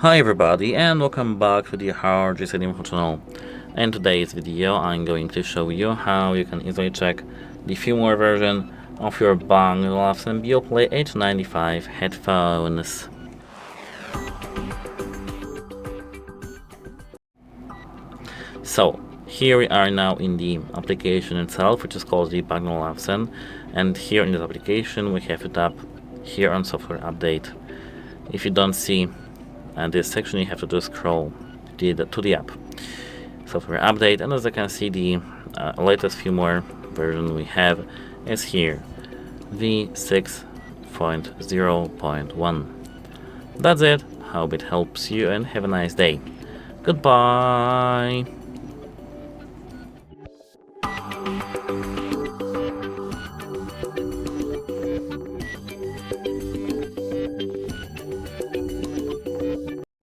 Hi everybody and welcome back to the HardReset.Info channel. In today's video I'm going to show you how you can easily check the firmware version of your BANG OLUFSEN Beoplay H95 headphones. So here we are now in the application itself, which is called the BANG OLUFSEN, and here in this application we have to tap here on software update. If you don't see this section, you have to just scroll to the app, software update, and as you can see, the latest firmware version we have is here, v6.0.1. That's it. Hope it helps you and have a nice day. Goodbye.